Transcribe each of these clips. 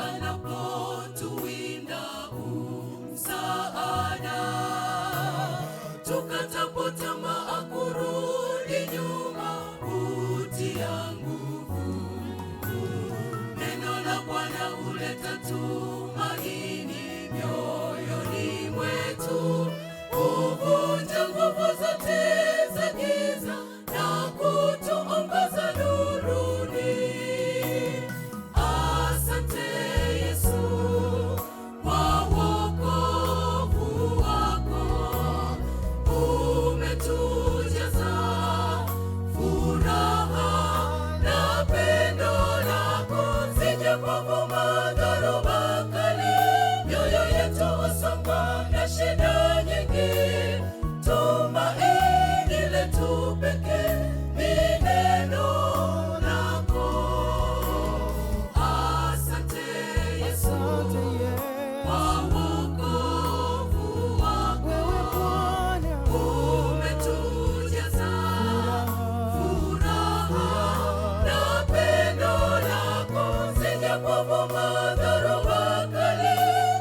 anapotuwinda msaada, tukatapo tamaa kurudi nyuma, hutia nguvu. Neno la Bwana huleta tumaini mioyoni mwetu, huvunja nguvu zote za giza na kutuongoza nuruni. Asante Yesu kwa wokovu wako, umetujaza furaha na pendo lako. Zijapovuma dhoruba kali, mioyo yetu husongwa na shida nyingi, tumaini letu pekee ni neno lako. Asante Yesu kwa wokovu wako, umetujaza furaha na pendo lako. Zijapovuma dhoruba kali,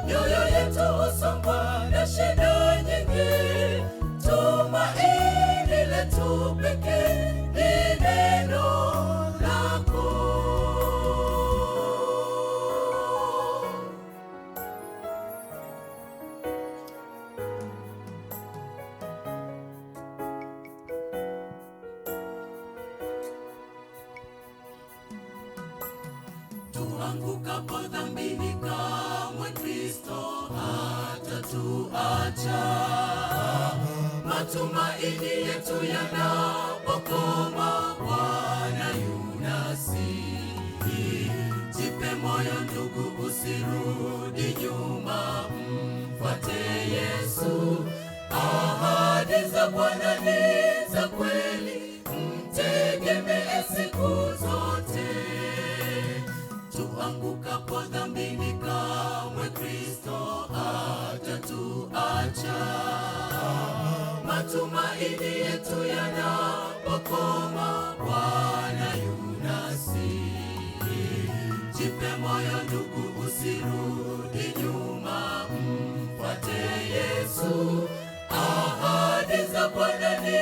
mioyo yetu husongwa na shida nyingi, tumaini letu pekee ni neno lako. Tuangukapo dhambini, kamwe Kristo hatatuacha. Matumaini yetu yanapokoma, Bwana yu nasi. Jipe moyo ndugu, usirudi nyuma, mfuate Yesu. Ahadi za Bwana ni za kweli, mtegemee siku zote. Tuangukapo dhambini, kamwe Kristo hatatuacha. Matumaini yetu yanapokoma, Bwana yu nasi. Jipe moyo ndugu, usirudi nyuma, mfuate Yesu. Ahadi za Bwana ni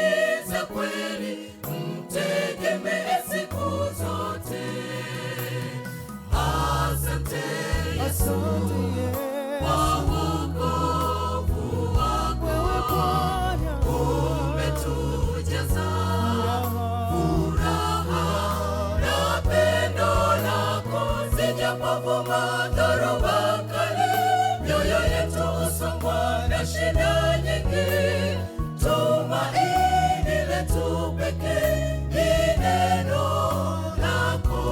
za kweli, mtegemee siku zote. Asante Yesu kwa wokovu wako, umetujaza furaha na pendo lako. Zijapovuma dhoruba kali, mioyo yetu husongwa na shida nyingi, tumaini letu pekee ni neno lako.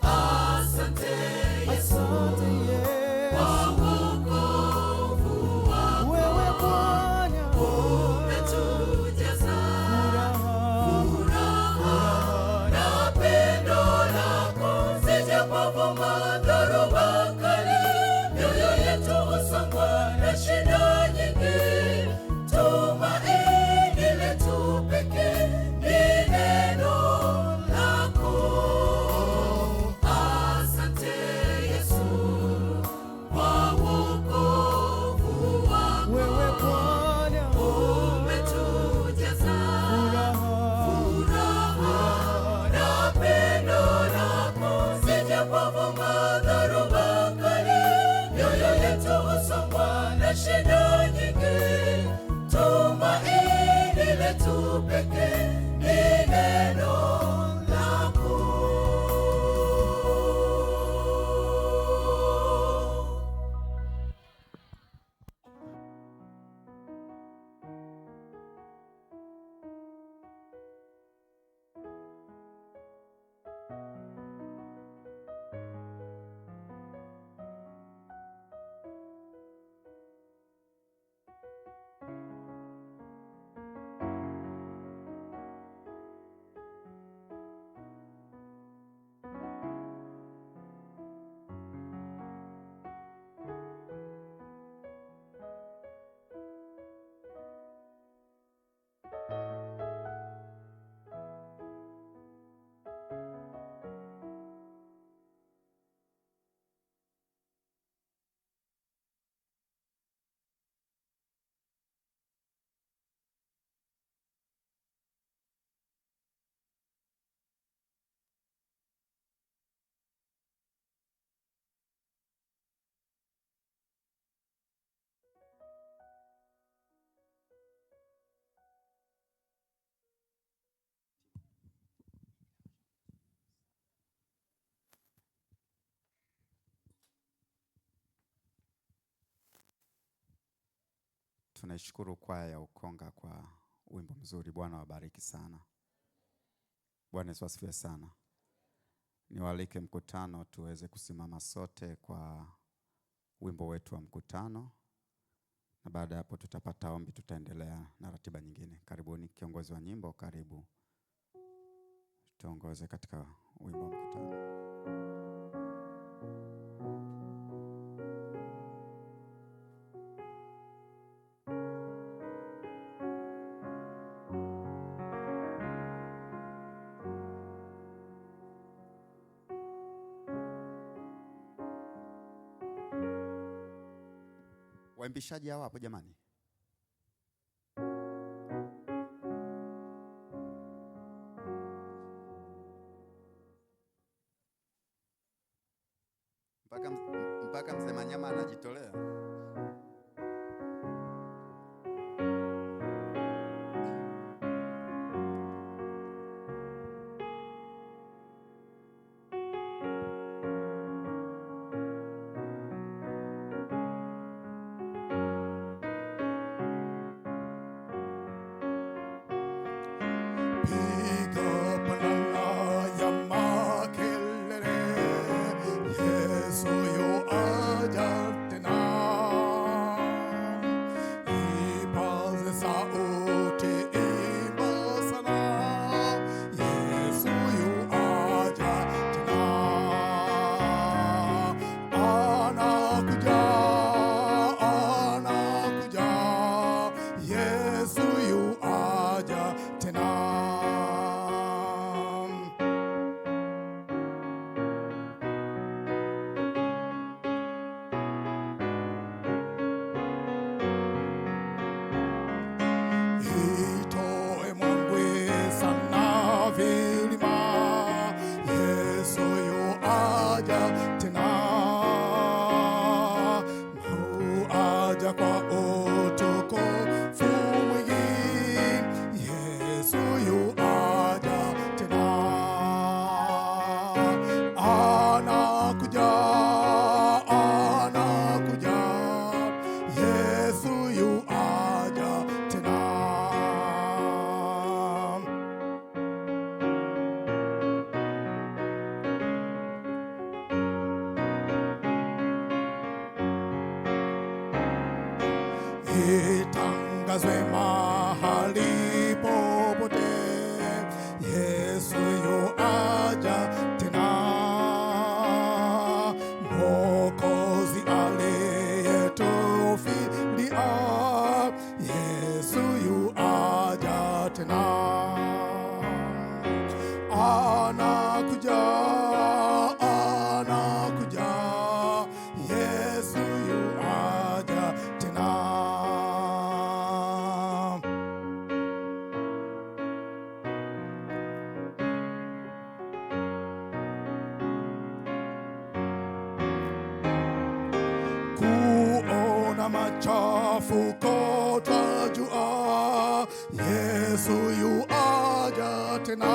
Asante Yesu kwa wokovu wako, umetujaza furaha na pendo lako. Zijapovuma dhoruba kali, mioyo yetu husongwa na shida nyingi, tumaini letu pekee Tunaishukuru kwaya ya Ukonga kwa wimbo mzuri. Bwana wabariki sana. Bwana Yesu asifiwe sana. Niwaalike mkutano tuweze kusimama sote kwa wimbo wetu wa mkutano. Na baada hapo tutapata ombi, tutaendelea na ratiba nyingine. Karibuni kiongozi wa nyimbo, karibu tuongoze katika wimbo wa mkutano. Waimbishaji hawa hapo jamani. Mpaka mzee Manyama anajitolea. Itangazwe mahali popote, Yesu yuaja tena. Mwokozi aliyetufilia, Yesu yuaja tena. Anakuja, anakuja, Yesu yuaja tena. Kuona machafuko twajua, Yesu yuaja tena.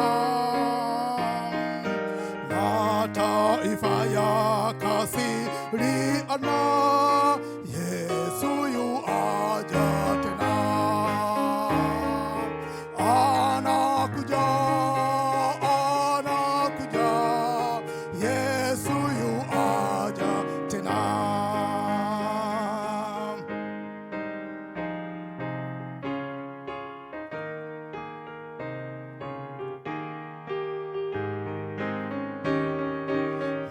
Mataifa yakasiriana, Yesu yuaja tena. Anakuja, anakuja, Yesu yuaja tena.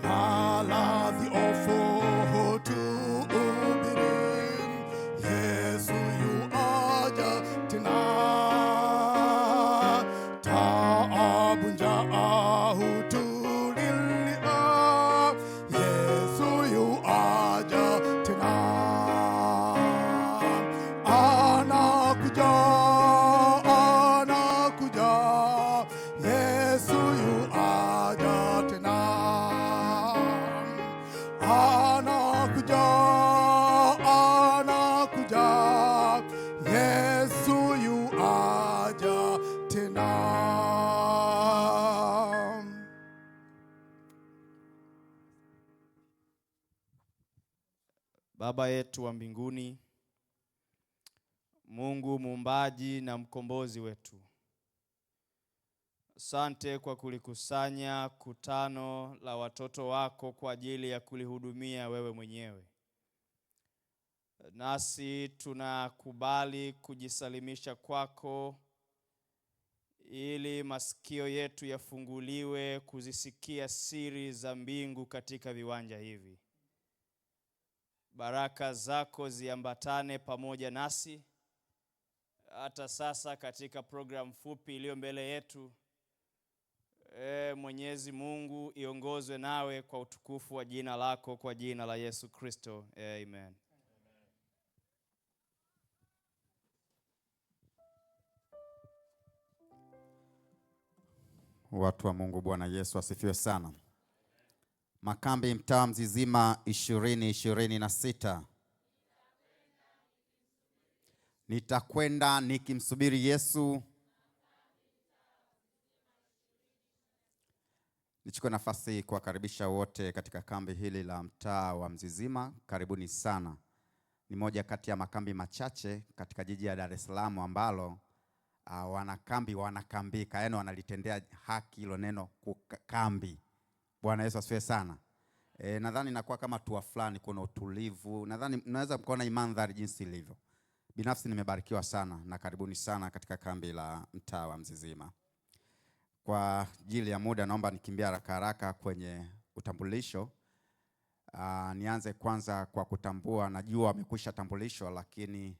Maradhi ofu tuhubiri, Yesu yuaja tena. Taabu njaa hutulilia, Yesu yuaja tena. Anakuja, anakuja, Yesu yuaja tena. Anakuja, anakuja, Yesu yuaja tena. Baba yetu wa mbinguni, Mungu muumbaji na mkombozi wetu, asante kwa kulikusanya kutano la watoto wako kwa ajili ya kulihudumia wewe mwenyewe. Nasi tunakubali kujisalimisha kwako ili masikio yetu yafunguliwe kuzisikia siri za mbingu katika viwanja hivi. Baraka zako ziambatane pamoja nasi hata sasa katika program fupi iliyo mbele yetu. Mwenyezi Mungu, iongozwe nawe kwa utukufu wa jina lako, kwa jina la Yesu Kristo. Amen. Watu wa Mungu, Bwana Yesu asifiwe sana. Makambi mtaa Mzizima 2026. Nitakwenda nikimsubiri Yesu. Nichukue nafasi kuwakaribisha wote katika kambi hili la mtaa wa Mzizima. Karibuni sana. Ni moja kati ya makambi machache katika jiji la Dar es Salaam ambalo wanakambika, yaani wanalitendea haki hilo neno kukambi. Bwana Yesu asifiwe sana. Nadhani inakuwa kama tua fulani, kuna utulivu. Nadhani mnaweza mkaona mandhari jinsi ilivyo. Binafsi nimebarikiwa sana na karibuni sana katika kambi la mtaa wa Mzizima. Kwa ajili ya muda naomba nikimbia haraka kwenye utambulisho. Nianze kwanza kwa kutambua, najua wamekwisha tambulishwa, lakini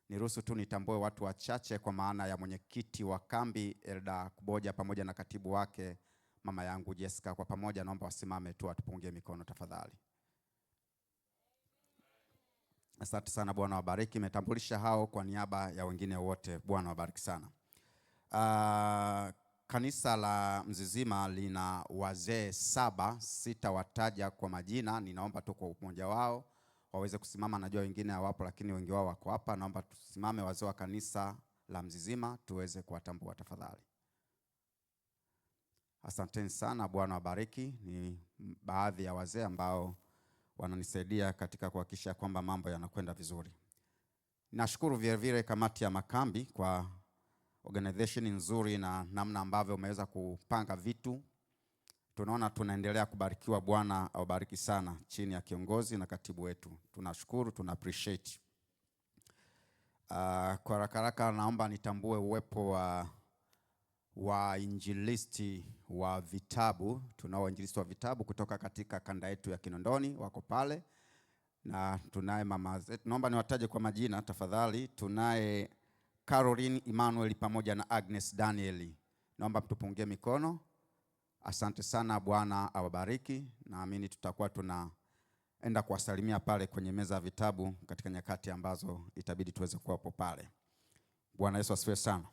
niruhusu tu nitambue watu wachache kwa maana ya mwenyekiti wa kambi Elda Kuboja pamoja na katibu wake mama yangu Jessica. Kwa pamoja naomba wasimame tu atupungie mikono tafadhali. Asante sana, Bwana wabariki. Metambulisha hao kwa niaba ya wengine wote. Bwana wabariki sana. Kanisa la Mzizima lina wazee 7, sitawataja kwa majina. Ninaomba tu kwa umoja wao waweze kusimama. Najua wengine hawapo lakini wengi wao wako hapa. Naomba tusimame wazee wa kanisa la Mzizima tuweze kuwatambua tafadhali. Asanteni sana, Bwana wabariki. Ni baadhi ya wazee ambao wananisaidia katika kuhakikisha kwamba mambo yanakwenda vizuri. Nashukuru vile vile kamati ya makambi kwa organization nzuri na namna ambavyo umeweza kupanga vitu. Tunaona tunaendelea kubarikiwa. Bwana awabariki sana chini ya kiongozi na katibu wetu. Tunashukuru, tuna appreciate. Kwa haraka naomba nitambue uwepo wa injilisti wa vitabu. Tunao injilisti wa vitabu kutoka katika kanda yetu ya Kinondoni, wako pale. Na tunaye mama zetu, naomba niwataje kwa majina tafadhali. Tunaye Caroline Emmanuel pamoja na Agnes Danieli. Naomba mtupungie mikono. Asante sana, Bwana awabariki. Naamini tutakuwa tunaenda kuwasalimia pale kwenye meza ya vitabu katika nyakati ambazo itabidi tuweze kuwapo pale. Bwana Yesu asifiwe sana.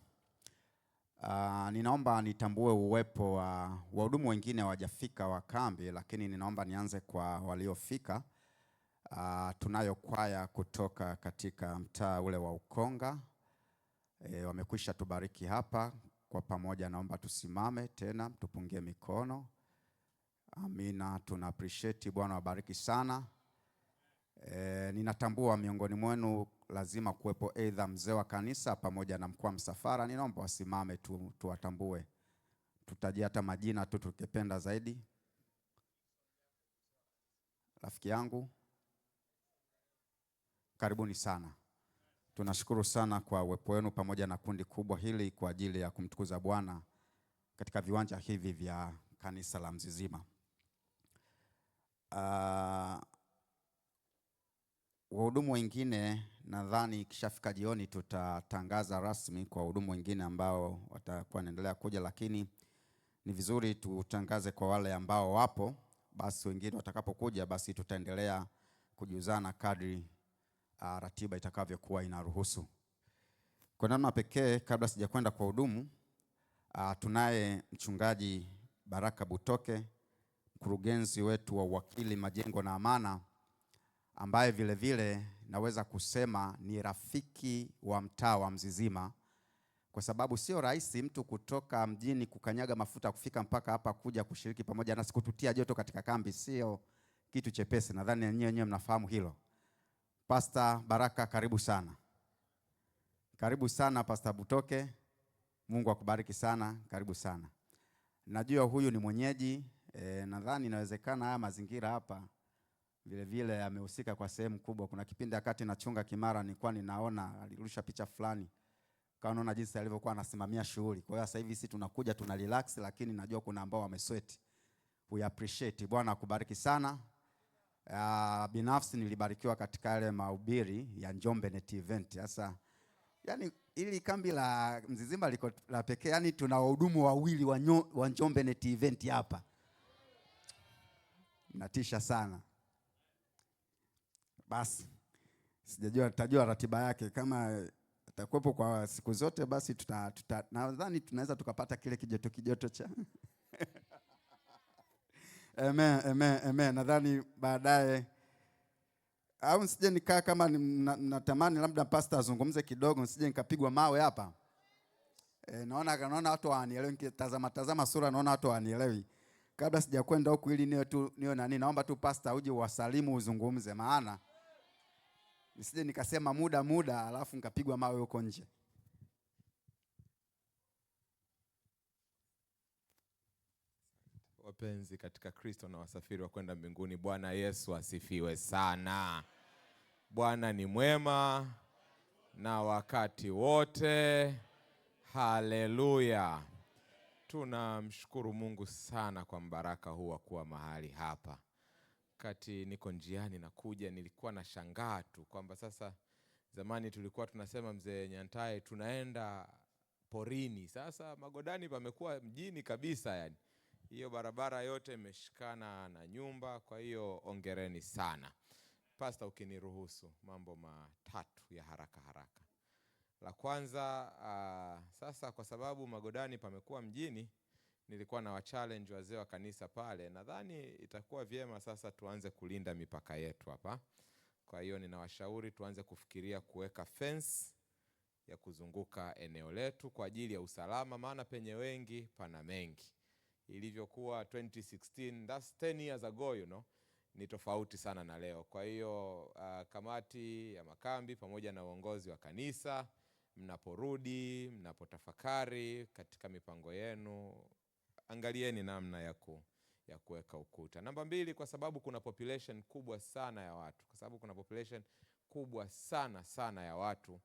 Ninaomba nitambue uwepo wa wahudumu wengine wajafika wa kambi, lakini ninaomba nianze kwa waliofika. Tunayo kwaya kutoka katika mtaa ule wa Ukonga. Wamekwisha tubariki hapa. Kwa pamoja naomba tusimame tena tupungie mikono. Amina, tuna appreciate. Bwana wabariki sana. Ninatambua miongoni mwenu lazima kuwepo either mzee wa kanisa pamoja na mkuu wa msafara. Ninaomba wasimame tuwatambue. Tutajia hata majina tu tukipenda zaidi. Rafiki yangu, karibuni sana. Tunashukuru sana kwa uwepo wenu pamoja na kundi kubwa hili kwa ajili ya kumtukuza Bwana katika viwanja hivi vya kanisa la Mzizima. Wahudumu wengine nadhani ikishafika jioni tutatangaza rasmi kwa wahudumu wengine ambao watakuwa wanaendelea kuja, lakini ni vizuri tutangaze kwa wale ambao wapo, basi wengine watakapokuja basi tutaendelea kujuzana kadri ratiba itakavyokuwa inaruhusu. Kwa namna pekee, kabla sijakwenda kwa hudumu, tunaye mchungaji Baraka Butoke, mkurugenzi wetu wa uwakili majengo na amana, ambaye vile vile naweza kusema ni rafiki wa mtaa wa Mzizima, kwa sababu sio rahisi mtu kutoka mjini kukanyaga mafuta kufika mpaka hapa kuja kushiriki pamoja nasi kututia joto katika kambi. Sio kitu chepesi, nadhani nyinyi wenyewe mnafahamu hilo. Pastor Baraka, karibu sana. Karibu sana Pastor Butoke. Mungu akubariki sana. Karibu sana. Najua huyu ni mwenyeji. Nadhani inawezekana haya mazingira hapa vile vile amehusika kwa sehemu kubwa. Kuna kipindi wakati nachunga Kimara nilikuwa ninaona alirusha picha fulani. Kwa naona jinsi alivyokuwa anasimamia shughuli. Kwa hiyo sasa hivi sisi tunakuja tuna relax, lakini najua kuna ambao wamesweat. We appreciate. Bwana akubariki sana. Binafsi nilibarikiwa katika yale mahubiri ya Njombe Net Event. Sasa yani ili kambi la Mzizimba liko la pekee, yani tuna wahudumu wawili wa Njombe Net Event hapa. Natisha sana. Basi tutajua ratiba yake kama atakuwepo kwa siku zote, basi nadhani tunaweza tukapata kile kijoto cha Amen. Nadhani baadaye au nsije nikaa kama natamani labda pastor azungumze kidogo, nsije nikapigwa mawe hapa. Naona watu wanielewi, nikitazama sura naona watu wanielewi. Kabla sijakwenda huko ili niwe nani, naomba tu pastor uje wasalimu uzungumze, maana nisije nikasema muda alafu nikapigwa mawe huko nje. Wapenzi katika Kristo na wasafiri wa kwenda mbinguni, Bwana Yesu asifiwe sana. Bwana ni mwema na wakati wote. Haleluya. Tunamshukuru Mungu sana kwa mbaraka huu wa kuwa mahali hapa. Kati niko njiani nakuja, nilikuwa na shangaa tu kwamba sasa zamani tulikuwa tunasema Mzee Nyantae tunaenda porini. Sasa Magodani pamekuwa mjini kabisa yani. Hiyo barabara yote imeshikana na nyumba, kwa hiyo ongereni sana. Pastor, ukiniruhusu mambo matatu ya haraka. La kwanza, sasa kwa sababu Magodani pamekuwa mjini, nilikuwa na challenge wazee wa kanisa pale. Nadhani itakuwa vyema sasa tuanze kulinda mipaka yetu hapa. Kwa hiyo ninawashauri tuanze kufikiria kuweka fence ya kuzunguka eneo letu kwa ajili ya usalama, maana penye wengi pana mengi. Ilivyokuwa 2016, that's 10 years ago, ni tofauti sana na leo. Kwa hiyo kamati ya makambi pamoja na uongozi wa kanisa, mnaporudi, mnapotafakari katika mipango yenu, angalieni namna ya kuweka ukuta. Namba 2, kwa sababu kuna population kubwa sana ya watu. Ya watu.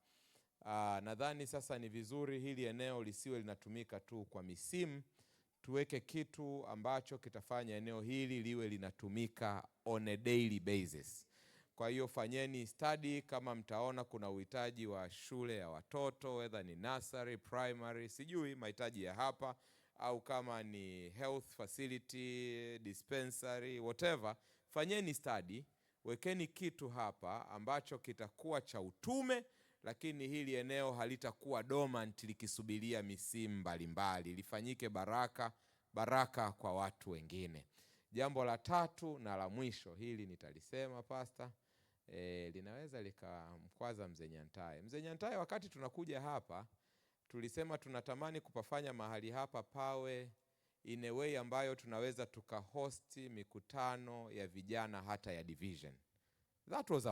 Nadhani sasa ni vizuri hili eneo lisiwe linatumika tu kwa misimu. Tuweke kitu ambacho kitafanya eneo hili liwe linatumika on a daily basis. Kwa hiyo fanyeni study kama mtaona kuna uhitaji wa shule ya watoto, whether ni nursery, primary, sijui mahitaji ya hapa, au kama ni health facility, dispensary, whatever. Fanyeni study, wekeni kitu hapa ambacho kitakuwa cha utume, lakini hili eneo halitakuwa dormant likisubiria misimu mbalimbali. Lifanyike baraka kwa watu wengine. Jambo la 3 na la mwisho, hili nitalisema pastor, linaweza likamkwaza Mzee Nyantae. Mzee Nyantae, wakati tunakuja hapa tulisema tunatamani kupafanya mahali hapa pawe in a way ambayo tunaweza tukahosti mikutano ya vijana hata ya division. That was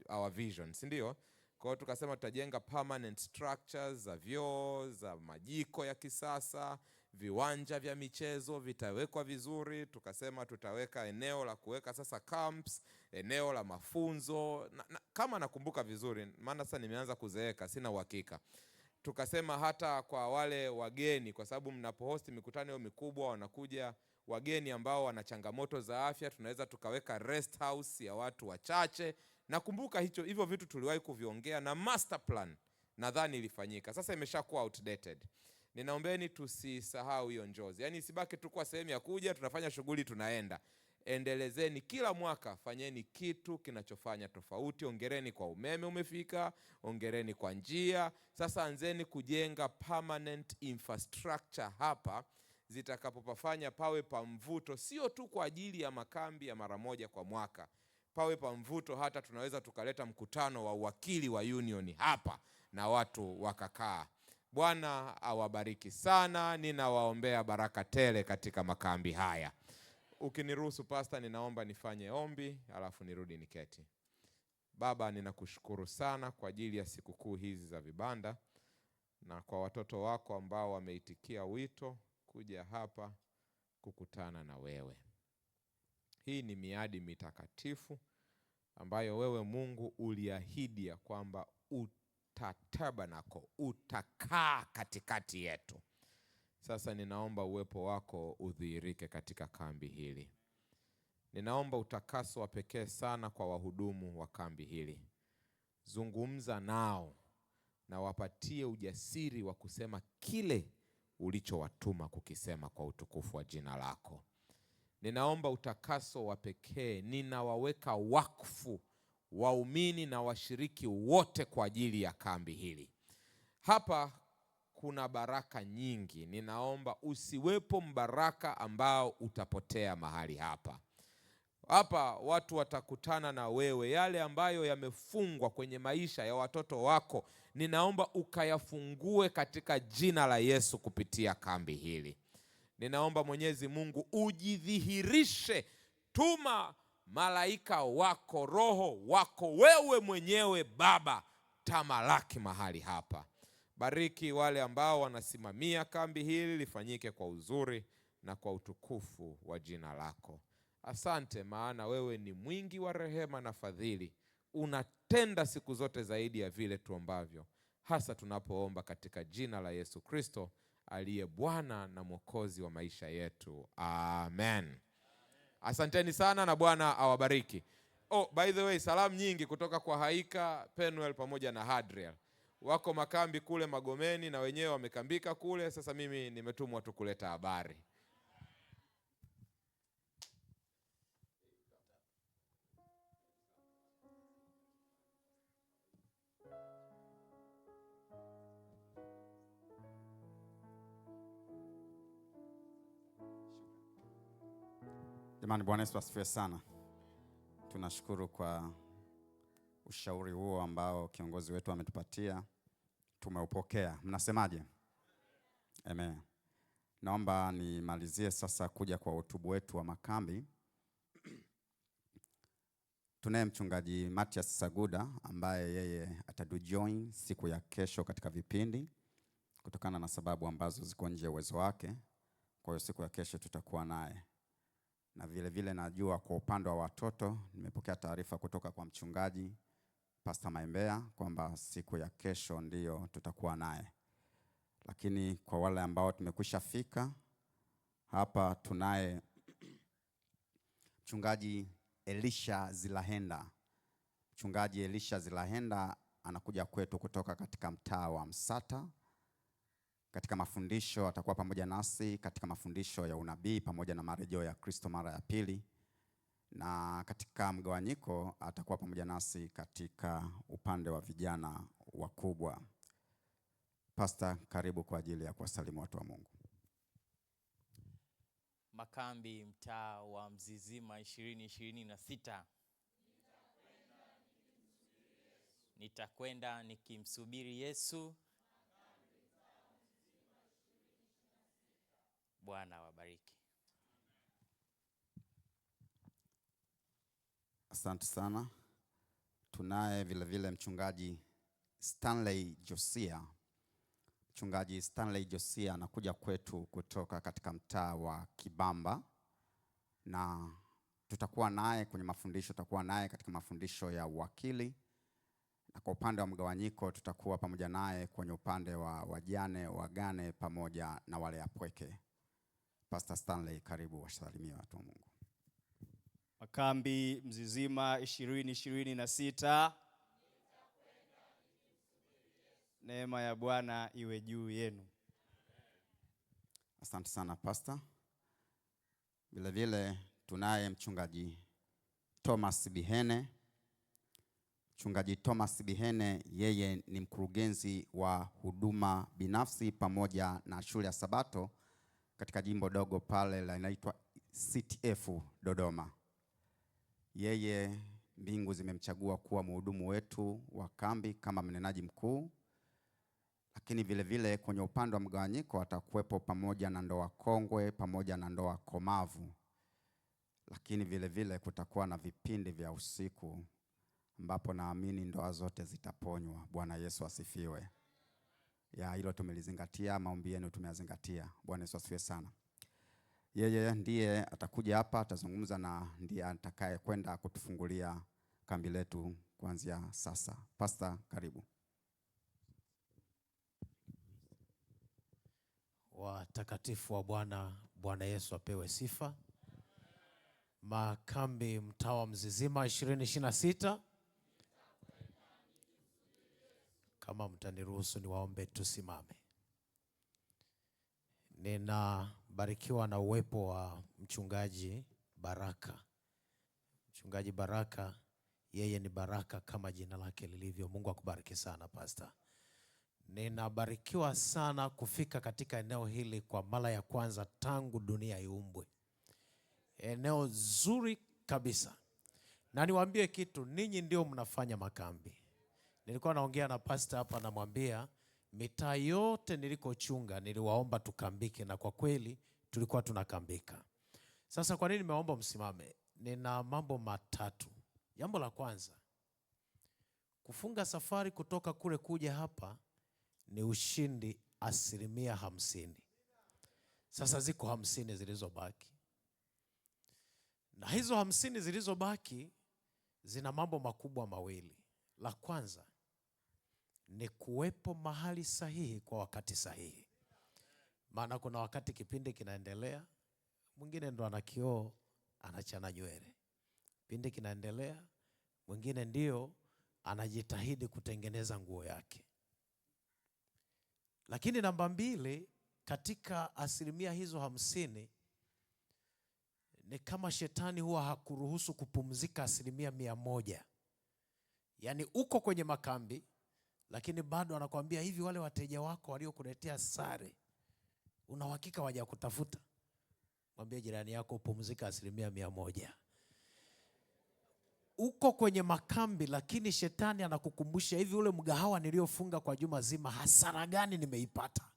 our vision, si ndio? Kwa hiyo tukasema tutajenga permanent structures za vyoo, za majiko ya kisasa, viwanja vya michezo vitawekwa vizuri. Tukasema tutaweka eneo la kuweka sasa camps, eneo la mafunzo. Kama nakumbuka vizuri, maana sasa nimeanza kuzeeka, sina uhakika. Tukasema hata kwa wale wageni, kwa sababu mnapohosti mikutano hiyo mikubwa wanakuja wageni ambao wana changamoto za afya, tunaweza tukaweka rest house ya watu wachache. Nakumbuka hivyo vitu tuliwahi kuviongea na master plan nadhani ilifanyika. Sasa imeshakuwa outdated. Ninaombeni tusisahau hiyo njozi. Yaani isibaki tu kwa sehemu ya kuja tunafanya shughuli tunaenda. Endelezeni kila mwaka, fanyeni kitu kinachofanya tofauti. Ongereni kwa umeme umefika, ongereni kwa njia. Sasa anzeni kujenga permanent infrastructure hapa zitakapopafanya pawe pa mvuto, sio tu kwa ajili ya makambi ya mara moja kwa mwaka. Pawe pa mvuto hata tunaweza tukaleta mkutano wa wakili wa union hapa na watu wakakaa. Bwana awabariki sana. Ninawaombea baraka tele katika makambi haya. Ukiniruhusu pastor, ninaomba nifanye ombi alafu nirudi niketi. Baba, ninakushukuru sana kwa ajili ya sikukuu hizi za vibanda. na kwa watoto wako ambao wameitikia wito kuja hapa kukutana na wewe. Hii ni miadi mitakatifu ambayo wewe Mungu uliahidi ya kwamba utatabanako, utakaa katikati yetu. Sasa ninaomba uwepo wako udhihirike katika kambi hili. Ninaomba utakaso wa pekee sana kwa wahudumu wa kambi hili. Zungumza nao na wapatie ujasiri wa kusema kile ulichowatuma kukisema kwa utukufu wa jina lako. Ninaomba utakaso wa pekee, ninawaweka wakfu waumini na washiriki wote kwa ajili ya kambi hili. Hapa kuna baraka nyingi. Ninaomba usiwepo mbaraka ambao utapotea mahali hapa. Hapa watu watakutana na wewe. Yale ambayo yamefungwa kwenye maisha ya watoto wako, ninaomba ukayafungue katika jina la Yesu kupitia kambi hili. Ninaomba Mwenyezi Mungu ujidhihirishe. Tuma malaika wako, roho wako, wewe mwenyewe Baba, tamalaki mahali hapa. Bariki wale ambao wanasimamia kambi hili, lifanyike kwa uzuri na kwa utukufu wa jina lako. Asante, maana wewe ni mwingi wa rehema na fadhili. Unatenda siku zote zaidi ya vile tuombavyo, hasa tunapoomba katika jina la Yesu Kristo aliye Bwana na Mwokozi wa maisha yetu. Amen. Asanteni sana na Bwana awabariki. Oh, by the way, salamu nyingi kutoka kwa Haika, Penuel pamoja na Hadriel. Wako makambi kule Magomeni na wenyewe wamekambika kule. Sasa mimi nimetumwa tu kuleta habari. Jamani, Bwana Yesu asifiwe sana. Tunashukuru kwa ushauri huo ambao kiongozi wetu ametupatia. Tumeupokea. Mnasemaje? Amen. Naomba nimalizie sasa kuja kwa hotubu wetu wa makambi. Tunaye mchungaji Matias Saguda ambaye yeye atatujoin siku ya kesho katika vipindi kutokana na sababu ambazo ziko nje ya uwezo wake. Kwa hiyo siku ya kesho tutakuwa naye. Na vile vile najua kwa upande wa watoto nimepokea taarifa kutoka kwa mchungaji Pastor Maimbea kwamba siku ya kesho ndiyo tutakuwa naye. Lakini kwa wale ambao tumekwisha fika hapa, tunaye mchungaji Elisha Zilahenda. Mchungaji Elisha Zilahenda anakuja kwetu kutoka katika mtaa wa Msata. Katika mafundisho atakuwa pamoja nasi katika mafundisho ya unabii pamoja na marejeo ya Kristo mara ya pili. Na katika mgawanyiko atakuwa pamoja nasi katika upande wa vijana wakubwa. Pastor, karibu kwa ajili ya kuwasalimu watu wa Mungu. Makambi mtaa wa Mzizima 2026. Nitakwenda nikimsubiri Yesu. Bwana wabariki. Asante sana. Tunaye vile vile mchungaji Stanley Josia. Mchungaji Stanley Josia anakuja kwetu kutoka katika mtaa wa Kibamba, na tutakuwa naye kwenye mafundisho, tutakuwa naye katika mafundisho ya uwakili, na kwa upande wa mgawanyiko tutakuwa pamoja naye kwenye upande wa wajane, wagane pamoja na wale apweke. Pastor Stanley, karibu wasalimie watu wa Mungu. Makambi Mzizima 2026. Neema ya Bwana iwe juu yenu. Asante sana Pastor. Vile vile tunaye mchungaji Thomas Bihene. Mchungaji Thomas Bihene yeye ni mkurugenzi wa huduma binafsi pamoja na shule ya Sabato katika jimbo dogo pale linaitwa CTF Dodoma. Yeye mbingu zimemchagua kuwa mhudumu wetu wa kambi kama mnenaji mkuu. Lakini vile vile kwenye upande wa mgawanyiko atakuwepo pamoja na ndoa kongwe pamoja na ndoa komavu. Lakini vile vile kutakuwa na vipindi vya usiku ambapo naamini ndoa zote zitaponywa. Bwana Yesu asifiwe. ya hilo tumelizingatia, maombi yenu tumeyazingatia. Bwana Yesu asifiwe sana. Yeye ndiye atakuja hapa, atazungumza na ndiye atakaye kwenda kutufungulia kambi letu kuanzia sasa. Pastor, karibu. Watakatifu wa Bwana, Bwana Yesu apewe sifa. Makambi mtaa wa Mzizima 2026. Kama mtaniruhusu niwaombe tusimame. Ninabarikiwa na uwepo wa mchungaji Baraka. Mchungaji Baraka, yeye ni baraka kama jina lake lilivyo. Mungu akubariki sana pastor. Ninabarikiwa sana kufika katika eneo hili kwa mara ya kwanza tangu dunia iumbwe. Eneo zuri kabisa. Na niwaambie kitu, ninyi ndio mnafanya makambi. Nilikuwa naongea na pastor hapa, namwambia mitaa yote nilikochunga niliwaomba tukambike, na kwa kweli tulikuwa tunakambika. Sasa kwa nini nimeomba msimame? Nina mambo matatu. Jambo la kwanza, kufunga safari kutoka kule kuja hapa ni ushindi 50%. Sasa ziko 50 zilizobaki. Na hizo 50 zilizobaki zina mambo makubwa mawili. La kwanza ni kuwepo mahali sahihi kwa wakati sahihi. Maana kuna wakati kipindi kinaendelea, mwingine ndo ana kioo anachana nywele. Kipindi kinaendelea, mwingine ndio anajitahidi kutengeneza nguo yake. Lakini namba 2, katika 50% hizo 50, ni kama shetani huwa hakuruhusu kupumzika 100%. Yaani uko kwenye makambi, lakini bado anakuambia hivi, wale wateja wako waliokuletea sare, una uhakika waje kutafuta? Mwambie jirani yako upumzika 100%. Uko kwenye makambi, lakini shetani anakukumbusha hivi, ule mgahawa niliofunga kwa juma zima, hasara gani nimeipata?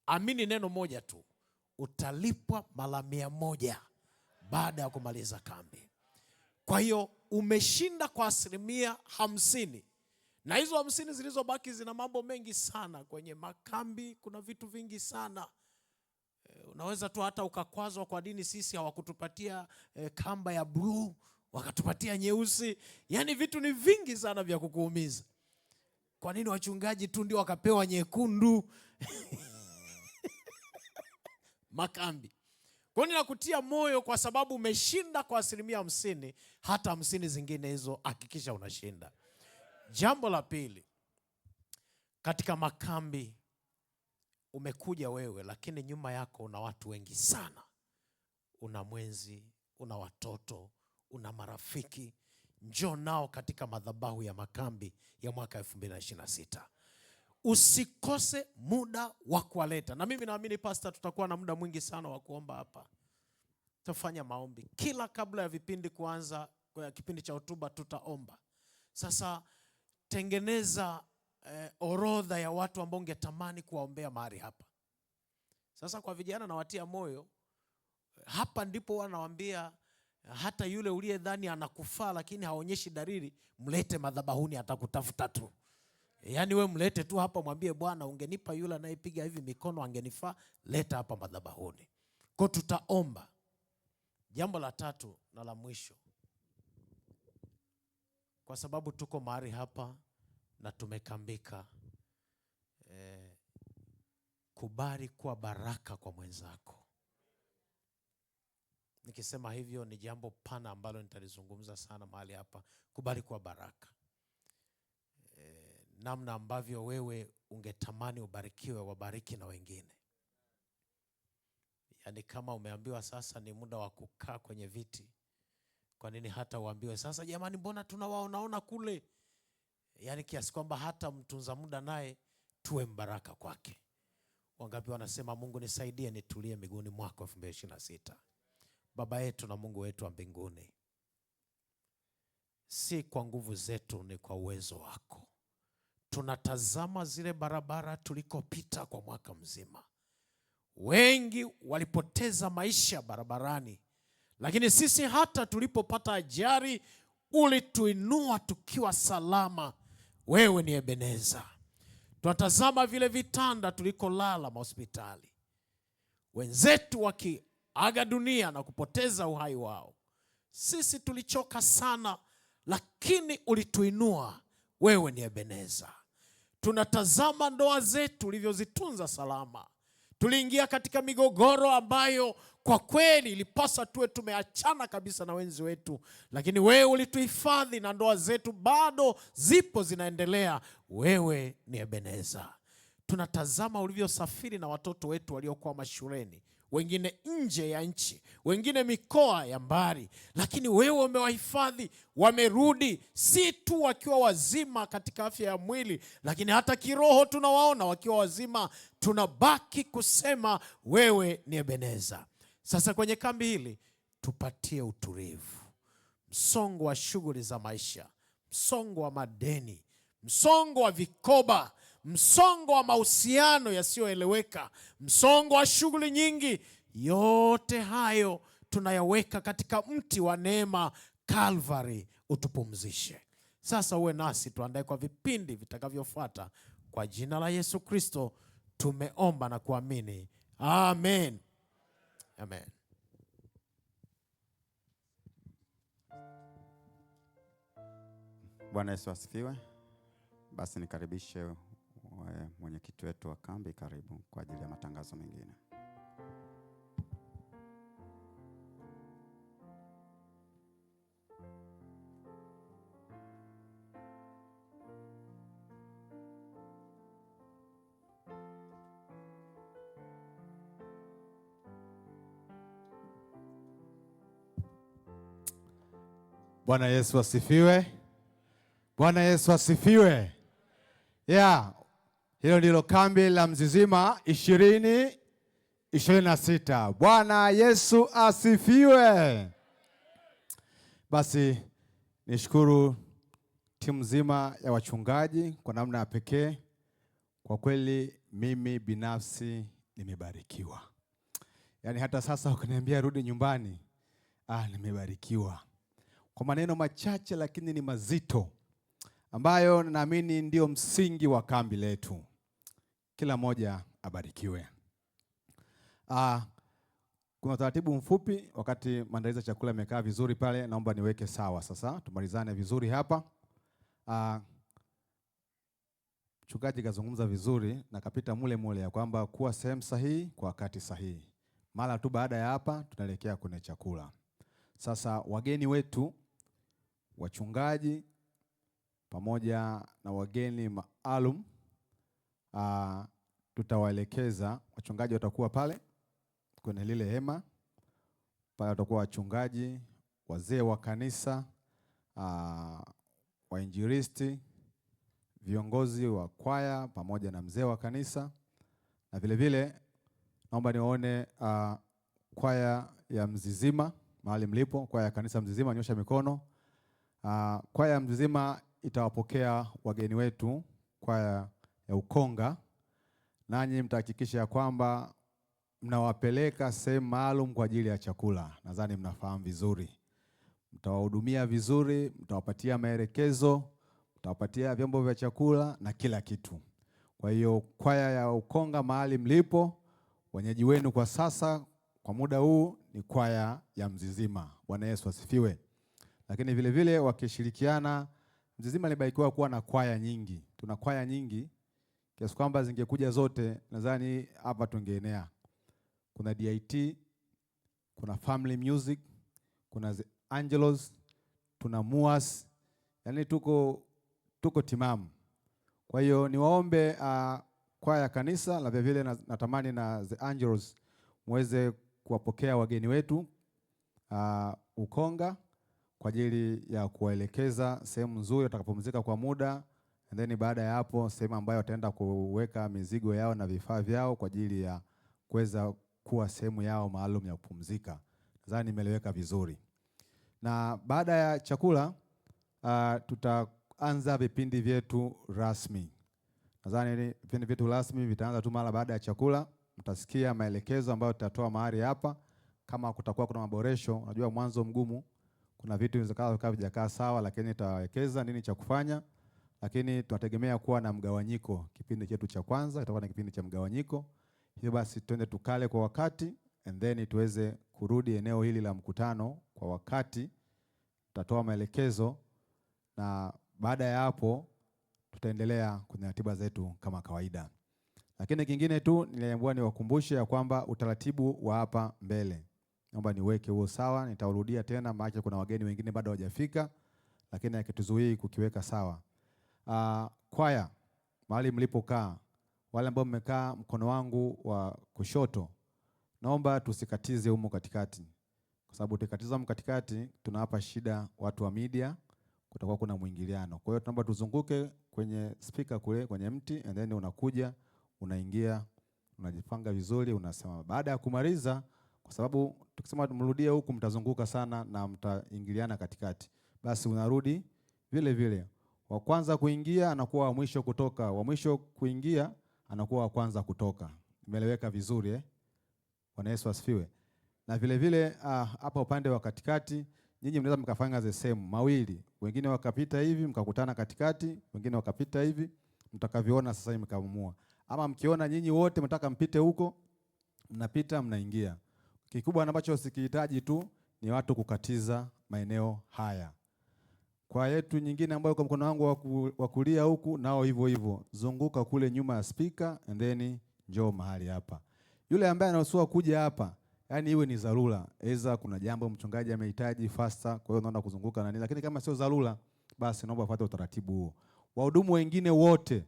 Amini neno moja tu, utalipwa mara 100 baada ya kumaliza kambi. Kwa hiyo umeshinda kwa 50%. Na hizo 50 zilizobaki zina mambo mengi sana. Kwenye makambi kuna vitu vingi sana. Unaweza tu hata ukakwazwa kwa dini, sisi hawakutupatia kamba ya blue, wakatupatia nyeusi. Yaani vitu ni vingi sana vya kukuumiza. Kwa nini wachungaji tu ndio wakapewa nyekundu? Makambi. Kwa nini nakutia moyo? Kwa sababu umeshinda kwa 50%, hata 50 zingine hizo hakikisha unashinda. Jambo la pili, katika makambi umekuja wewe, lakini nyuma yako una watu wengi sana. Una mwenzi, una watoto, una marafiki. Njoo nao katika madhabahu ya makambi ya mwaka 2026. Usikose muda wa kuwaleta. Na mimi naamini pastor, tutakuwa na muda mwingi sana wa kuomba hapa. Tutafanya maombi kila kabla ya vipindi kuanza. Kwa kipindi cha hotuba tutaomba. Sasa tengeneza orodha ya watu ambao ungetamani kuwaombea mahali hapa. Sasa kwa vijana nawatia moyo, hapa ndipo wanawaambia hata yule uliyedhani anakufaa lakini haonyeshi dalili, mlete madhabahuni, atakutafuta tu. Yaani we mlete tu hapa, mwambie Bwana, ungenipa yule anayepiga hivi mikono angenifaa, leta hapa madhabahuni. Kwa tutaomba. Jambo la tatu na la mwisho, kwa sababu tuko mahali hapa na tumekambika, kubali kuwa baraka kwa mwenzako. Nikisema hivyo ni jambo pana ambalo nitalizungumza sana mahali hapa. Kubali kuwa baraka. Namna ambavyo wewe ungetamani ubarikiwe, wabariki na wengine. Yaani kama umeambiwa sasa ni muda wa kukaa kwenye viti, kwa nini hata uambiwe sasa, jamani mbona tunawaonaona kule? Yaani kiasi kwamba hata mtunza muda naye tuwe mbaraka kwake. Wangapi wanasema Mungu nisaidie nitulie miguuni mwako 2026. Baba yetu na Mungu wetu wa mbinguni, si kwa nguvu zetu, ni kwa uwezo wako. Tunatazama zile barabara tulikopita kwa mwaka mzima. Wengi walipoteza maisha barabarani, lakini sisi hata tulipopata ajali ulituinua tukiwa salama. Wewe ni Ebeneza. Tunatazama vile vitanda tulikolala mahospitali, wenzetu wakiaga dunia na kupoteza uhai wao. Sisi tulichoka sana, lakini ulituinua. Wewe ni Ebeneza. Tunatazama ndoa zetu ulivyozitunza salama. Tuliingia katika migogoro ambayo kwa kweli ilipasa tuwe tumeachana kabisa na wenzi wetu, lakini wewe ulituhifadhi na ndoa zetu bado zipo zinaendelea. Wewe ni Ebeneza. Tunatazama ulivyosafiri na watoto wetu waliokuwa mashuleni, wengine nje ya nchi, wengine mikoa ya mbali, lakini wewe umewahifadhi. Wamerudi si tu wakiwa wazima katika afya ya mwili, lakini hata kiroho tunawaona wakiwa wazima. Tunabaki kusema wewe ni Ebeneza. Sasa kwenye kambi hili tupatie utulivu. Msongo wa shughuli za maisha, msongo wa madeni, msongo wa vikoba, msongo wa mahusiano yasiyoeleweka, msongo wa shughuli nyingi, yote hayo tunayaweka katika mti wa neema Calvary, utupumzishe. Sasa uwe nasi, tuandae kwa vipindi vitakavyofuata. Kwa jina la Yesu Kristo tumeomba na kuamini. Amen. Amen. Bwana Yesu asifiwe. Basi nikaribishe mwenyekiti wetu wa kambi, karibu kwa ajili ya matangazo mengine. Bwana Yesu asifiwe. Bwana Yesu asifiwe. Hilo ndilo kambi la Mzizima 2026. Bwana Yesu asifiwe. Basi nishukuru timu nzima ya wachungaji kwa namna ya pekee. Kwa kweli mimi binafsi nimebarikiwa. Yaani hata sasa ukiniambia rudi nyumbani, nimebarikiwa. Kwa maneno machache lakini ni mazito, ambayo naamini ndio msingi wa kambi letu. Kila mmoja abarikiwe. Kuna taratibu mfupi wakati maandalizi ya chakula yamekaa vizuri pale, naomba niweke sawa sasa, tumalizane vizuri hapa. Mchungaji kazungumza vizuri na kapita mule ya kwamba kuwa sehemu sahihi kwa wakati sahihi. Mara tu baada ya hapa tunaelekea kwenye chakula. Sasa wageni wetu, wachungaji pamoja na wageni maalum, tutawaelekeza. Wachungaji watakuwa pale kwenye lile hema pale, watakuwa wachungaji, wazee wa kanisa, wainjilisti, viongozi wa kwaya pamoja na mzee wa kanisa. Na vile vile naomba niwaone kwaya ya Mzizima mahali mlipo. Kwaya ya kanisa Mzizima, nyosha mikono. Kwaya ya Mzizima itawapokea wageni wetu, kwaya ya Ukonga. Nanyi mtahakikisha ya kwamba mnawapeleka sehemu maalum kwa ajili ya chakula. Nadhani mnafahamu vizuri. Mtawahudumia vizuri, mtawapatia maelekezo, mtawapatia vyombo vya chakula na kila kitu. Kwa hiyo kwaya ya Ukonga mahali mlipo, wenyeji wenu kwa sasa kwa muda huu ni kwaya ya Mzizima. Bwana Yesu asifiwe. Lakini vile vile wakishirikiana, Mzizima libarikiwa kuwa na kwaya nyingi. Tuna kwaya nyingi kiasi kwamba zingekuja zote nadhani hapa tungeenea. Kuna DIT, kuna Family Music, kuna The Angelos, tuna Muas. Yaani tuko timamu. Kwa hiyo niwaombe kwaya ya kanisa, na vile vile natamani na The Angelos muweze kuwapokea wageni wetu Ukonga kwa ajili ya kuwaelekeza sehemu nzuri watakapumzika kwa muda, and then baada ya hapo sehemu ambayo wataenda kuweka mizigo yao na vifaa vyao kwa ajili ya kuweza kuwa sehemu yao maalum ya kupumzika. Nadhani nimeeleweka vizuri. Na baada ya chakula tutaanza vipindi vyetu rasmi. Nadhani vipindi vyetu rasmi vitaanza tu mara baada ya chakula. Mtasikia maelekezo ambayo tutatoa mahali hapa. Kama kutakuwa kuna maboresho, unajua mwanzo mgumu, kuna vitu vinaweza vijakaa sawa, lakini nitawaelekeza nini cha kufanya. lakini tunategemea kuwa na mgawanyiko. Kipindi chetu cha kwanza itakuwa na kipindi cha mgawanyiko. Hivyo basi twende tukale kwa wakati and then tuweze kurudi eneo hili la mkutano kwa wakati. Tutatoa maelekezo na baada ya hapo tutaendelea kwenye ratiba zetu kama kawaida. Lakini kingine tu niliambiwa niwakumbushe ya kwamba utaratibu wa hapa mbele, naomba niweke huo sawa. Nitaurudia tena maana kuna wageni wengine bado hawajafika, lakini hakituzuii kukiweka sawa. Kwaya, mahali mlipokaa, wale ambao mmekaa mkono wangu wa kushoto, naomba tusikatize humo katikati, kwa sababu tukikatiza humo katikati tunawapa shida watu wa media, kutakuwa kuna mwingiliano. Kwa hiyo tunaomba tuzunguke kwenye speaker kule kwenye mti and then unakuja, unaingia, unajipanga vizuri, unasema. Baada ya kumaliza, kwa sababu tukisema tumrudie huku mtazunguka sana na mtaingiliana katikati, basi unarudi vile vile. Wa kwanza kuingia anakuwa wa mwisho kutoka, wa mwisho kuingia anakuwa wa kwanza kutoka. Imeeleweka vizuri eh? Bwana Yesu asifiwe. Na vile vile hapa upande wa katikati nyinyi mnaweza mkafanya the same mawili. Wengine wakapita hivi mkakutana katikati, wengine wakapita hivi, mtakavyoona sasa hivi mkaamua. Ama mkiona nyinyi wote mtaka mpite huko, mnapita mnaingia. Kikubwa ambacho sikihitaji tu ni watu kukatiza maeneo haya. Kwa yetu nyingine ambayo kwa mkono wangu wa kulia huku, nao hivyo hivyo, zunguka kule nyuma ya speaker and then njoo mahali hapa. Yule ambaye anaruhusiwa kuja hapa, yani iwe ni dharura, aidha kuna jambo mchungaji amehitaji faster, kwa hiyo naenda kuzunguka na nini, lakini kama sio dharura, basi naomba fuate utaratibu huo. Wahudumu wengine wote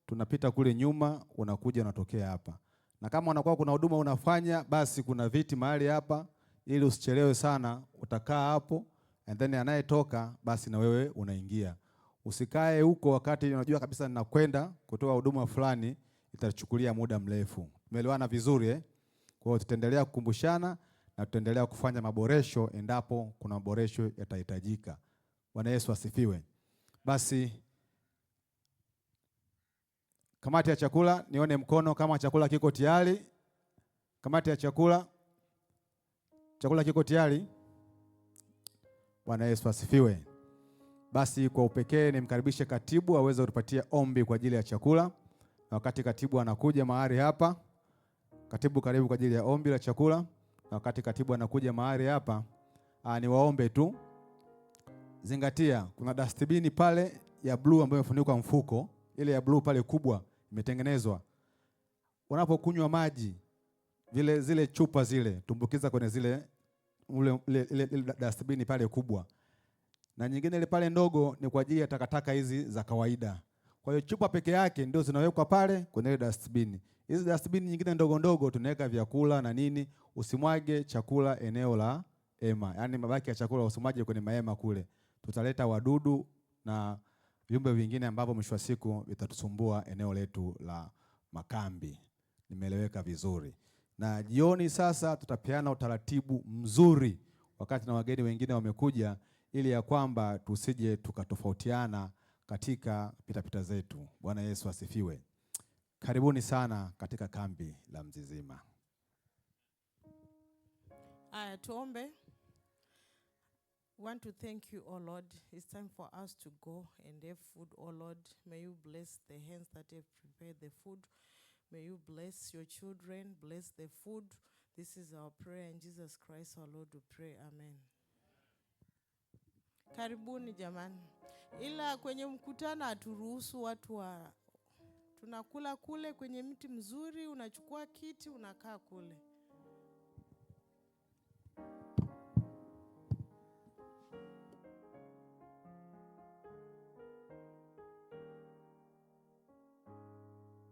tunapita kule nyuma, unakuja unatokea hapa. Na kama unakuwa kuna huduma unafanya, basi kuna viti mahali hapa, ili usichelewe sana, utakaa hapo and then anayetoka basi na wewe unaingia. Usikae huko wakati unajua kabisa ninakwenda kutoa huduma fulani, itachukulia muda mrefu. Tumeelewana vizuri eh? Kwa hiyo tutaendelea kukumbushana na tutaendelea kufanya maboresho endapo kuna maboresho yatahitajika. Bwana Yesu asifiwe. Basi kamati ya chakula, nione mkono kama chakula kiko tayari. Kamati ya chakula, chakula kiko tayari. Bwana Yesu asifiwe. Basi kwa upekee nimkaribishe katibu aweze kutupatia ombi kwa ajili ya chakula. Na wakati katibu anakuja mahali hapa, katibu karibu kwa ajili ya ombi la chakula. Na wakati katibu anakuja mahali hapa, niwaombe tu, zingatia kuna dustbin pale ya blue ambayo imefunikwa mfuko, ile ya blue pale kubwa imetengenezwa. Unapokunywa maji, zile chupa zile tumbukiza kwenye zile ile dustbin pale kubwa. Na nyingine ile pale ndogo ni kwa ajili ya takataka hizi za kawaida. Kwa hiyo chupa peke yake ndio zinawekwa pale kwenye ile dustbin. Hizi dustbin nyingine ndogo ndogo tunaweka vyakula na nini. Usimwage chakula eneo la hema. Yaani mabaki ya chakula usimwage kwenye mahema kule. Tutaleta wadudu na viumbe vingine ambavyo mwisho wa siku vitatusumbua eneo letu la makambi. Nimeeleweka vizuri. Na jioni sasa tutapeana utaratibu mzuri wakati na wageni wengine wamekuja, ili ya kwamba tusije tukatofautiana katika pitapita zetu. Bwana Yesu asifiwe. Karibuni sana katika kambi la Mzizima. Tuombe. We want to thank you, oh Lord. It's time for us to go and have food, oh Lord. May you bless the hands that have prepared the food. May you bless your children, bless the food. This is our prayer in Jesus Christ our Lord we pray. Amen. Karibuni jamani. Ila kwenye mkutano haturuhusu watu tunakula kule kwenye mti mzuri, unachukua kiti unakaa kule.